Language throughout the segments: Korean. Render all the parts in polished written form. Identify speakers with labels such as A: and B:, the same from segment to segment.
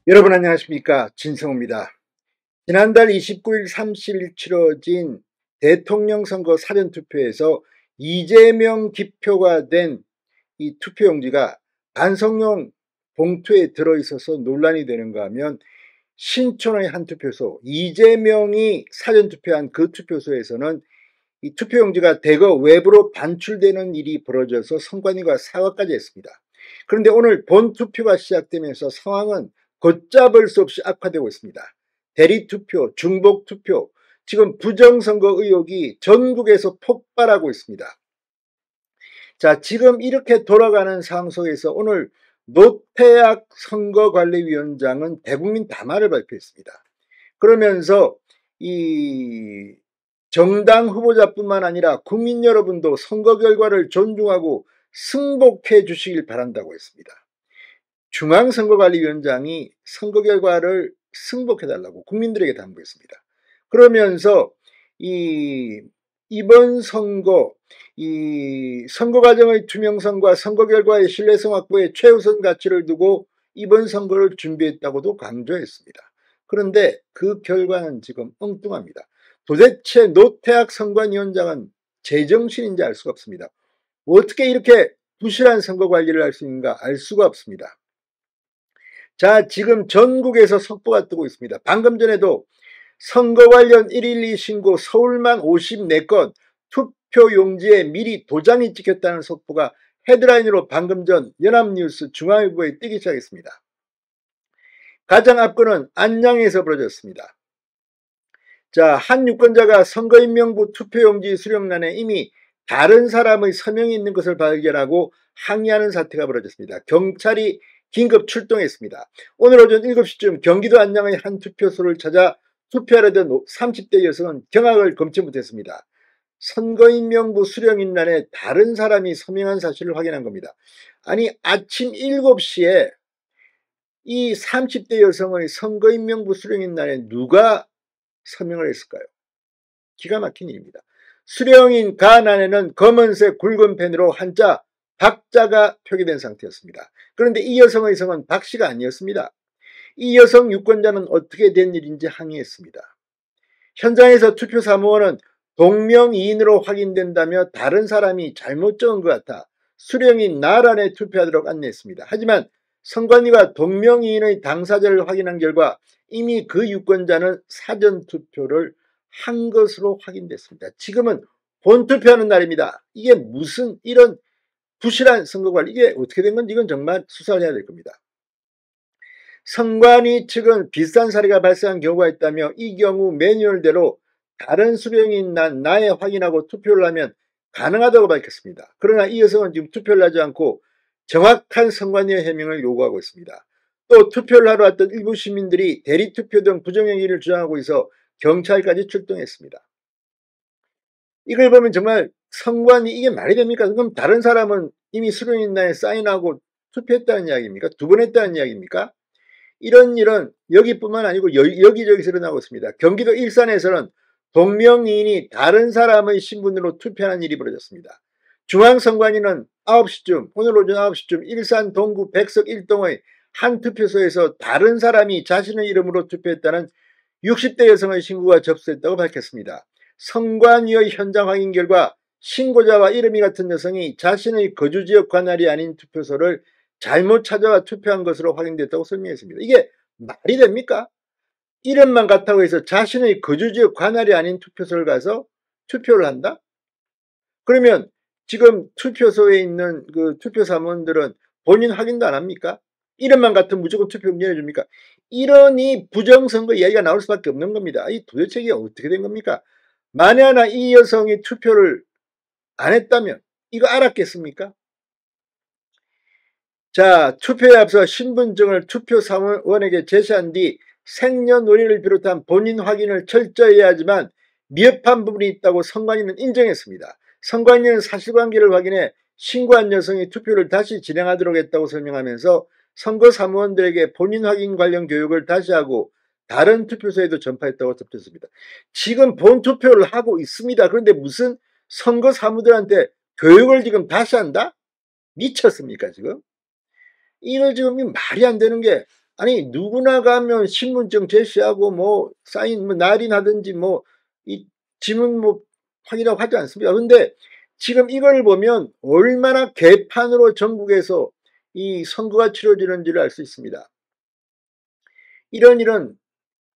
A: 여러분 안녕하십니까, 진성호입니다. 지난달 29일 30일 치러진 대통령 선거 사전투표에서 이재명 기표가 된 이 투표용지가 반성용 봉투에 들어있어서 논란이 되는가 하면, 신촌의 한 투표소, 이재명이 사전투표한 그 투표소에서는 이 투표용지가 대거 외부로 반출되는 일이 벌어져서 선관위가 사과까지 했습니다. 그런데 오늘 본투표가 시작되면서 상황은 걷잡을 수 없이 악화되고 있습니다. 대리투표, 중복투표, 지금 부정선거 의혹이 전국에서 폭발하고 있습니다. 자, 지금 이렇게 돌아가는 상황 속에서 오늘 노태악 선거관리위원장은 대국민 담화를 발표했습니다. 그러면서 이 정당 후보자뿐만 아니라 국민 여러분도 선거 결과를 존중하고 승복해 주시길 바란다고 했습니다. 중앙선거관리위원장이 선거 결과를 승복해달라고 국민들에게 당부했습니다. 그러면서 이번 선거, 선거 과정의 투명성과 선거 결과의 신뢰성 확보에 최우선 가치를 두고 이번 선거를 준비했다고도 강조했습니다. 그런데 그 결과는 지금 엉뚱합니다. 도대체 노태악 선관위원장은 제정신인지 알 수가 없습니다. 어떻게 이렇게 부실한 선거 관리를 할 수 있는가 알 수가 없습니다. 자, 지금 전국에서 속보가 뜨고 있습니다. 방금 전에도 선거 관련 112 신고 서울만 54건, 투표용지에 미리 도장이 찍혔다는 속보가 헤드라인으로 방금 전 연합뉴스 중앙일보에 뜨기 시작했습니다. 가장 앞건은 안양에서 벌어졌습니다. 자, 한 유권자가 선거인명부 투표용지 수령란에 이미 다른 사람의 서명이 있는 것을 발견하고 항의하는 사태가 벌어졌습니다. 경찰이 긴급 출동했습니다. 오늘 오전 7시쯤 경기도 안양의 한 투표소를 찾아 투표하려던 30대 여성은 경악을 금치 못했습니다. 선거인명부 수령인란에 다른 사람이 서명한 사실을 확인한 겁니다. 아니, 아침 7시에 이 30대 여성의 선거인명부 수령인란에 누가 서명을 했을까요? 기가 막힌 일입니다. 수령인 간안에는 검은색 굵은 펜으로 한자 박자가 표기된 상태였습니다. 그런데 이 여성의 성은 박씨가 아니었습니다. 이 여성 유권자는 어떻게 된 일인지 항의했습니다. 현장에서 투표 사무원은 동명이인으로 확인된다며 다른 사람이 잘못 적은 것 같아 수령인 나란에 투표하도록 안내했습니다. 하지만 선관위가 동명이인의 당사자를 확인한 결과 이미 그 유권자는 사전투표를 한 것으로 확인됐습니다. 지금은 본투표하는 날입니다. 이게 무슨 이런 부실한 선거관리, 이게 어떻게 된 건지 이건 정말 수사를 해야 될 겁니다. 선관위 측은 비슷한 사례가 발생한 경우가 있다며 이 경우 매뉴얼대로 다른 수령인 나에 확인하고 투표를 하면 가능하다고 밝혔습니다. 그러나 이 여성은 지금 투표를 하지 않고 정확한 선관위의 해명을 요구하고 있습니다. 또 투표를 하러 왔던 일부 시민들이 대리투표 등 부정행위를 주장하고 있어 경찰까지 출동했습니다. 이걸 보면 정말 선관위 이게 말이 됩니까? 그럼 다른 사람은 이미 수령인 날에 사인하고 투표했다는 이야기입니까? 두 번 했다는 이야기입니까? 이런 일은 여기뿐만 아니고 여기저기서 일어나고 있습니다. 경기도 일산에서는 동명이인이 다른 사람의 신분으로 투표하는 일이 벌어졌습니다. 중앙선관위는 9시쯤, 오늘 오전 9시쯤 일산 동구 백석 1동의 한 투표소에서 다른 사람이 자신의 이름으로 투표했다는 60대 여성의 신고가 접수했다고 밝혔습니다. 선관위의 현장 확인 결과 신고자와 이름이 같은 여성이 자신의 거주지역 관할이 아닌 투표소를 잘못 찾아와 투표한 것으로 확인됐다고 설명했습니다. 이게 말이 됩니까? 이름만 같다고 해서 자신의 거주지역 관할이 아닌 투표소를 가서 투표를 한다? 그러면 지금 투표소에 있는 그 투표 사무원들은 본인 확인도 안 합니까? 이름만 같으면 무조건 투표 열어줍니까? 이러니 부정선거 이야기가 나올 수밖에 없는 겁니다. 이 도대체 이게 어떻게 된 겁니까? 만에 하나 이 여성이 투표를 안 했다면 이거 알았겠습니까? 자, 투표에 앞서 신분증을 투표 사무원에게 제시한 뒤 생년월일을 비롯한 본인 확인을 철저히 해야 하지만 미흡한 부분이 있다고 선관위는 인정했습니다. 선관위는 사실관계를 확인해 신고한 여성이 투표를 다시 진행하도록 했다고 설명하면서 선거 사무원들에게 본인 확인 관련 교육을 다시 하고 다른 투표소에도 전파했다고 덧붙였습니다. 지금 본투표를 하고 있습니다. 그런데 무슨 선거 사무들한테 교육을 지금 다시 한다? 미쳤습니까 지금? 이거 지금 말이 안 되는 게, 아니 누구나 가면 신분증 제시하고 뭐 사인 뭐 날인하든지 뭐 이 지문 뭐 확인하고 하지 않습니까? 근데 지금 이걸 보면 얼마나 개판으로 전국에서 이 선거가 치러지는지를 알 수 있습니다. 이런 일은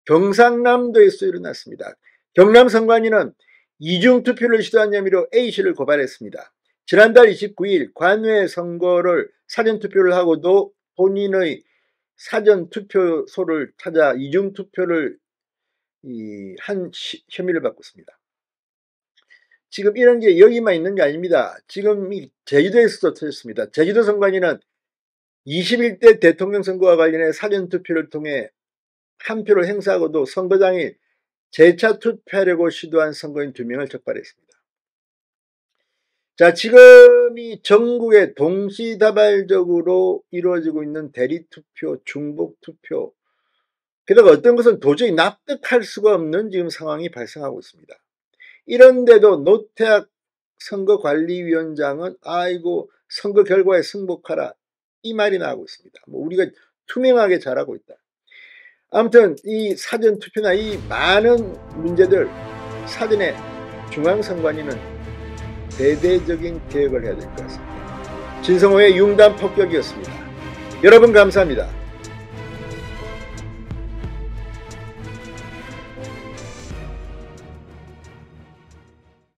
A: 경상남도에서 일어났습니다. 경남 선관위는 이중투표를 시도한 혐의로 A씨를 고발했습니다. 지난달 29일 관외 선거를 사전투표를 하고도 본인의 사전투표소를 찾아 이중투표를 한 혐의를 받고 있습니다. 지금 이런 게 여기만 있는 게 아닙니다. 지금 이 제주도에서도 터졌습니다. 제주도 선관위는 21대 대통령 선거와 관련해 사전투표를 통해 한 표를 행사하고도 선거 당일 재차 투표하려고 시도한 선거인 2명을 적발했습니다. 자, 지금 이 전국에 동시다발적으로 이루어지고 있는 대리투표, 중복투표, 게다가 어떤 것은 도저히 납득할 수가 없는 지금 상황이 발생하고 있습니다. 이런데도 노태학 선거관리위원장은 아이고 선거 결과에 승복하라 이 말이나 하고 있습니다. 뭐 우리가 투명하게 잘하고 있다. 아무튼 이 사전투표나 이 많은 문제들 사전에 중앙선관위는 대대적인 개혁을 해야 될 것 같습니다. 진성호의 융단 폭격이었습니다. 여러분 감사합니다.